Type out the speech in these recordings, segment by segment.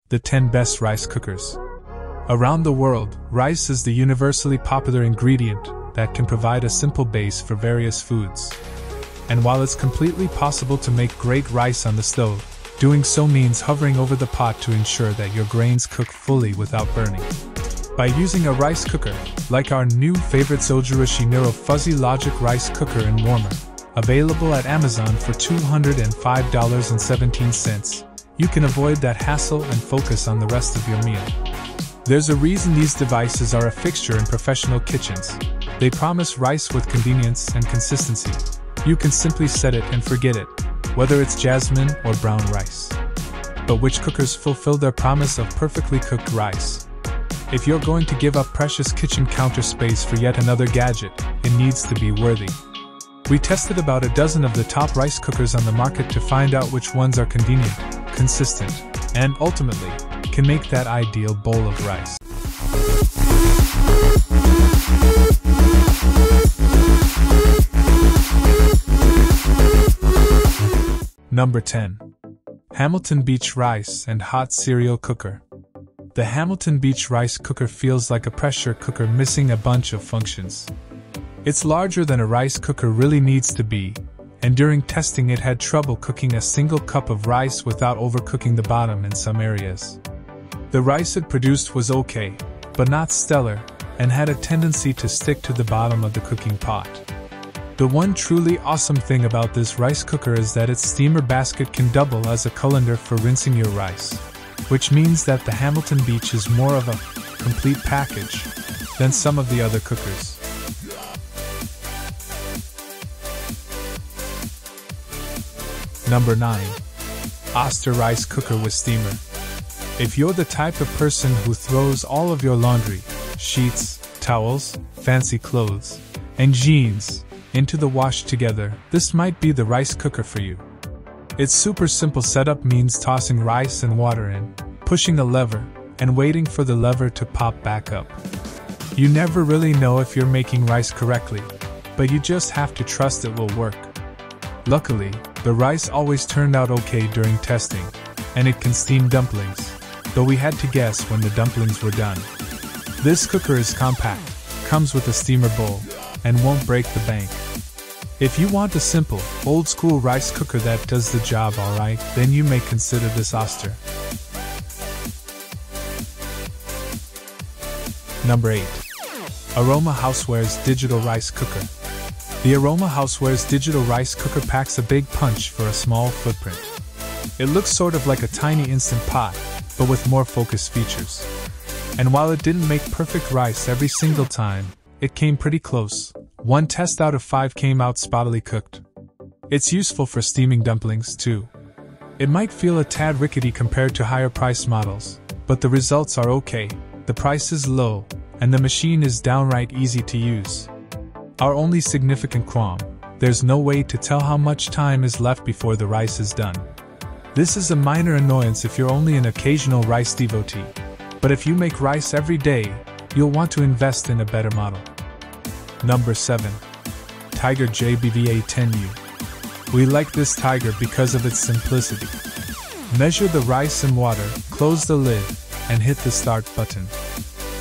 The 10 Best Rice Cookers. Around the world, rice is the universally popular ingredient that can provide a simple base for various foods. And while it's completely possible to make great rice on the stove, doing so means hovering over the pot to ensure that your grains cook fully without burning. By using a rice cooker, like our new favorite Zojura Shiniro Fuzzy Logic Rice Cooker and Warmer, available at Amazon for $205.17, you can avoid that hassle and focus on the rest of your meal. There's a reason these devices are a fixture in professional kitchens. They promise rice with convenience and consistency. You can simply set it and forget it, whether it's jasmine or brown rice. But which cookers fulfill their promise of perfectly cooked rice? If you're going to give up precious kitchen counter space for yet another gadget, it needs to be worthy. We tested about a dozen of the top rice cookers on the market to find out which ones are convenient, consistent, and ultimately, can make that ideal bowl of rice. Number 10. Hamilton Beach Rice and Hot Cereal Cooker. The Hamilton Beach Rice Cooker feels like a pressure cooker missing a bunch of functions. It's larger than a rice cooker really needs to be, and during testing it had trouble cooking a single cup of rice without overcooking the bottom in some areas. The rice it produced was okay, but not stellar, and had a tendency to stick to the bottom of the cooking pot. The one truly awesome thing about this rice cooker is that its steamer basket can double as a colander for rinsing your rice, which means that the Hamilton Beach is more of a complete package than some of the other cookers. Number 9. Oster Rice Cooker with Steamer. If you're the type of person who throws all of your laundry, sheets, towels, fancy clothes, and jeans into the wash together, this might be the rice cooker for you. Its super simple setup means tossing rice and water in, pushing a lever, and waiting for the lever to pop back up. You never really know if you're making rice correctly, but you just have to trust it will work. Luckily, the rice always turned out okay during testing, and it can steam dumplings, though we had to guess when the dumplings were done. This cooker is compact, comes with a steamer bowl, and won't break the bank. If you want a simple, old-school rice cooker that does the job alright, then you may consider this Oster. Number 8. Aroma Housewares Digital Rice Cooker. The Aroma Housewares Digital Rice Cooker packs a big punch for a small footprint. It looks sort of like a tiny Instant Pot, but with more focused features. And while it didn't make perfect rice every single time, it came pretty close. 1 test out of 5 came out spottily cooked. It's useful for steaming dumplings, too. It might feel a tad rickety compared to higher price models, but the results are okay, the price is low, and the machine is downright easy to use. Our only significant qualm: there's no way to tell how much time is left before the rice is done. This is a minor annoyance if you're only an occasional rice devotee, but if you make rice every day, you'll want to invest in a better model. Number 7. Tiger JBVA 10U. We like this Tiger because of its simplicity. Measure the rice in water, close the lid, and hit the start button.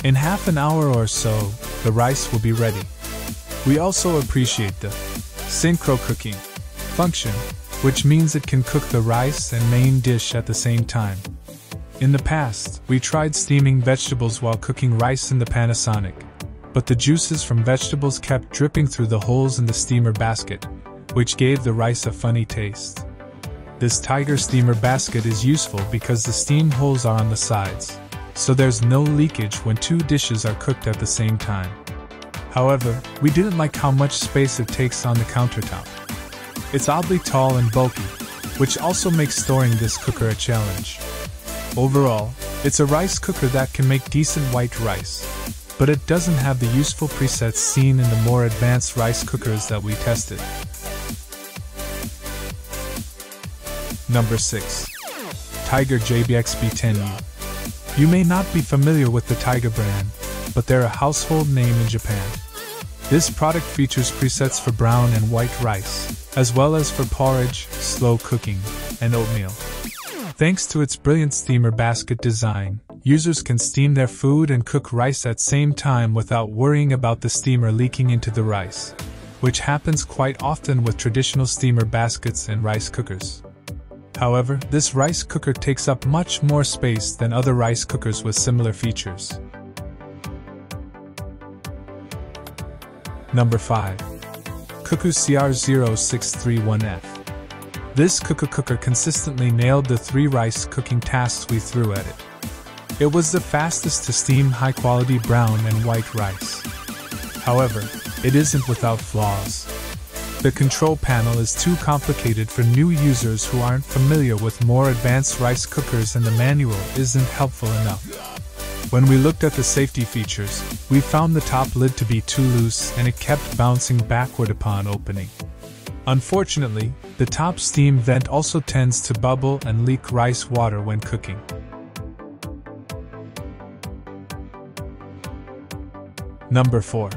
In half an hour or so, the rice will be ready. We also appreciate the synchro cooking function, which means it can cook the rice and main dish at the same time. In the past, we tried steaming vegetables while cooking rice in the Panasonic, but the juices from vegetables kept dripping through the holes in the steamer basket, which gave the rice a funny taste. This Tiger steamer basket is useful because the steam holes are on the sides, so there's no leakage when 2 dishes are cooked at the same time. However, we didn't like how much space it takes on the countertop. It's oddly tall and bulky, which also makes storing this cooker a challenge. Overall, it's a rice cooker that can make decent white rice, but it doesn't have the useful presets seen in the more advanced rice cookers that we tested. Number 6. Tiger JBXB10U. You may not be familiar with the Tiger brand, but they're a household name in Japan. This product features presets for brown and white rice, as well as for porridge, slow cooking, and oatmeal. Thanks to its brilliant steamer basket design, users can steam their food and cook rice at the same time without worrying about the steamer leaking into the rice, which happens quite often with traditional steamer baskets and rice cookers. However, this rice cooker takes up much more space than other rice cookers with similar features. Number 5. Cooku CR0631F. This cooker consistently nailed the 3 rice cooking tasks we threw at it. It was the fastest to steam high-quality brown and white rice. However, it isn't without flaws. The control panel is too complicated for new users who aren't familiar with more advanced rice cookers, and the manual isn't helpful enough. When we looked at the safety features, we found the top lid to be too loose and it kept bouncing backward upon opening. Unfortunately, the top steam vent also tends to bubble and leak rice water when cooking. Number 4.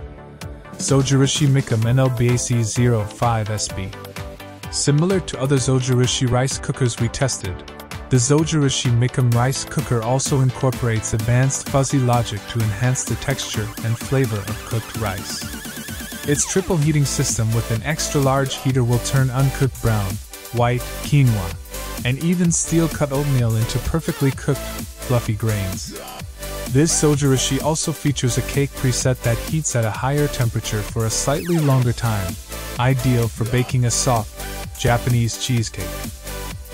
Zojirushi Mikum NLBAC05SB. Similar to other Zojirushi rice cookers we tested, the Zojirushi Mikum rice cooker also incorporates advanced fuzzy logic to enhance the texture and flavor of cooked rice. Its triple heating system with an extra-large heater will turn uncooked brown, white, quinoa, and even steel-cut oatmeal into perfectly cooked, fluffy grains. This Zojirushi also features a cake preset that heats at a higher temperature for a slightly longer time, ideal for baking a soft, Japanese cheesecake.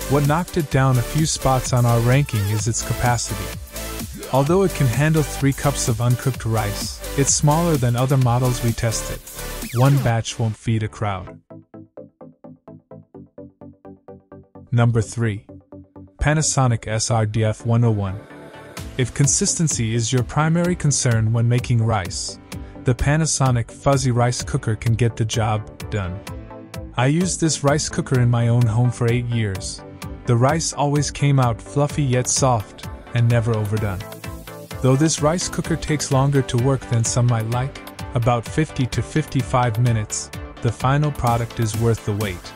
What knocked it down a few spots on our ranking is its capacity. Although it can handle 3 cups of uncooked rice, it's smaller than other models we tested. One batch won't feed a crowd. Number 3. Panasonic SRDF101. If consistency is your primary concern when making rice, the Panasonic Fuzzy Rice Cooker can get the job done. I used this rice cooker in my own home for 8 years. The rice always came out fluffy yet soft, and never overdone. Though this rice cooker takes longer to work than some might like, about 50 to 55 minutes, the final product is worth the wait.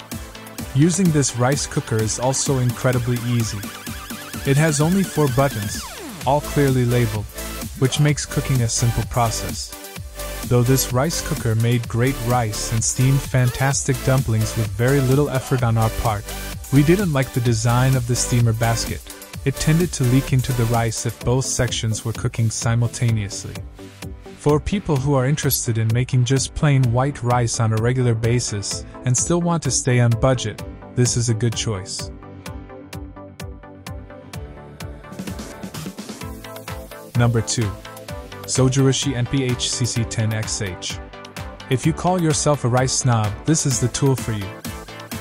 Using this rice cooker is also incredibly easy. It has only 4 buttons, all clearly labeled, which makes cooking a simple process. Though this rice cooker made great rice and steamed fantastic dumplings with very little effort on our part, we didn't like the design of the steamer basket. It tended to leak into the rice if both sections were cooking simultaneously. For people who are interested in making just plain white rice on a regular basis and still want to stay on budget, this is a good choice. Number 2. Zojirushi NPHCC10XH. If you call yourself a rice snob, this is the tool for you.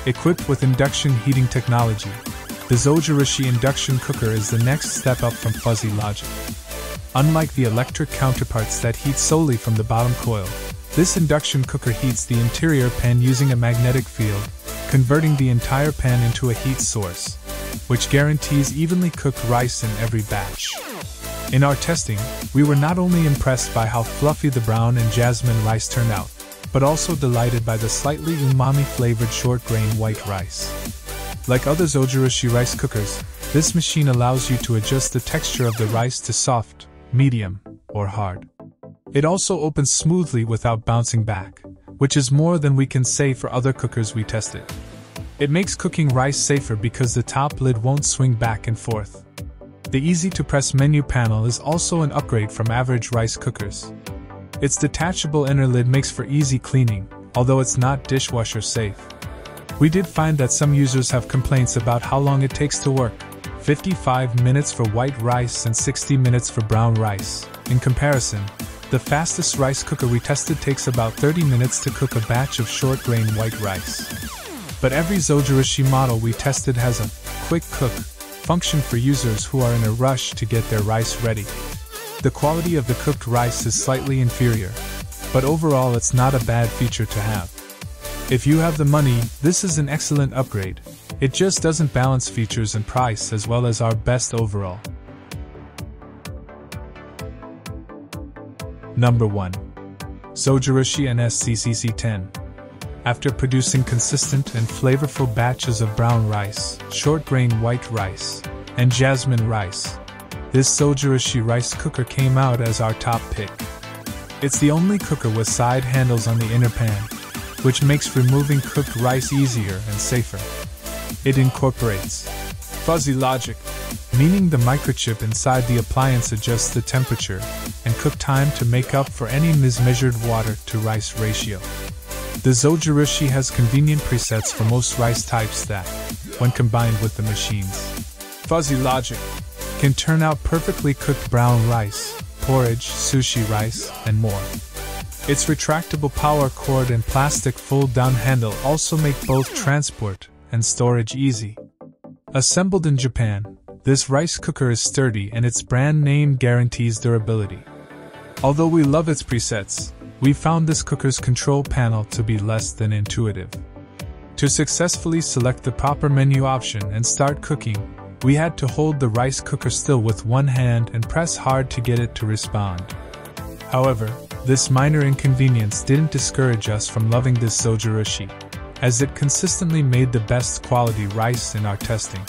Equipped with induction heating technology, the Zojirushi induction cooker is the next step up from fuzzy logic. Unlike the electric counterparts that heat solely from the bottom coil, this induction cooker heats the interior pan using a magnetic field, converting the entire pan into a heat source, which guarantees evenly cooked rice in every batch. In our testing, we were not only impressed by how fluffy the brown and jasmine rice turned out, but also delighted by the slightly umami-flavored short-grain white rice. Like other Zojirushi rice cookers, this machine allows you to adjust the texture of the rice to soft, medium, or hard. It also opens smoothly without bouncing back, which is more than we can say for other cookers we tested. It makes cooking rice safer because the top lid won't swing back and forth. The easy-to-press menu panel is also an upgrade from average rice cookers. Its detachable inner lid makes for easy cleaning, although it's not dishwasher safe. We did find that some users have complaints about how long it takes to work, 55 minutes for white rice and 60 minutes for brown rice. In comparison, the fastest rice cooker we tested takes about 30 minutes to cook a batch of short-grain white rice. But every Zojirushi model we tested has a quick cook function for users who are in a rush to get their rice ready. The quality of the cooked rice is slightly inferior, but overall it's not a bad feature to have. If you have the money, this is an excellent upgrade. It just doesn't balance features and price as well as our best overall. Number 1. Zojirushi NSCCC10. After producing consistent and flavorful batches of brown rice, short-grain white rice, and jasmine rice. This Zojirushi rice cooker came out as our top pick. It's the only cooker with side handles on the inner pan, which makes removing cooked rice easier and safer. It incorporates fuzzy logic, meaning the microchip inside the appliance adjusts the temperature and cook time to make up for any mismeasured water to rice ratio. The Zojirushi has convenient presets for most rice types that, when combined with the machine's fuzzy logic, can turn out perfectly cooked brown rice, porridge, sushi rice, and more. Its retractable power cord and plastic fold-down handle also make both transport and storage easy. Assembled in Japan, this rice cooker is sturdy and its brand name guarantees durability. Although we love its presets, we found this cooker's control panel to be less than intuitive. To successfully select the proper menu option and start cooking, we had to hold the rice cooker still with one hand and press hard to get it to respond. However, this minor inconvenience didn't discourage us from loving this Zojirushi, as it consistently made the best quality rice in our testing.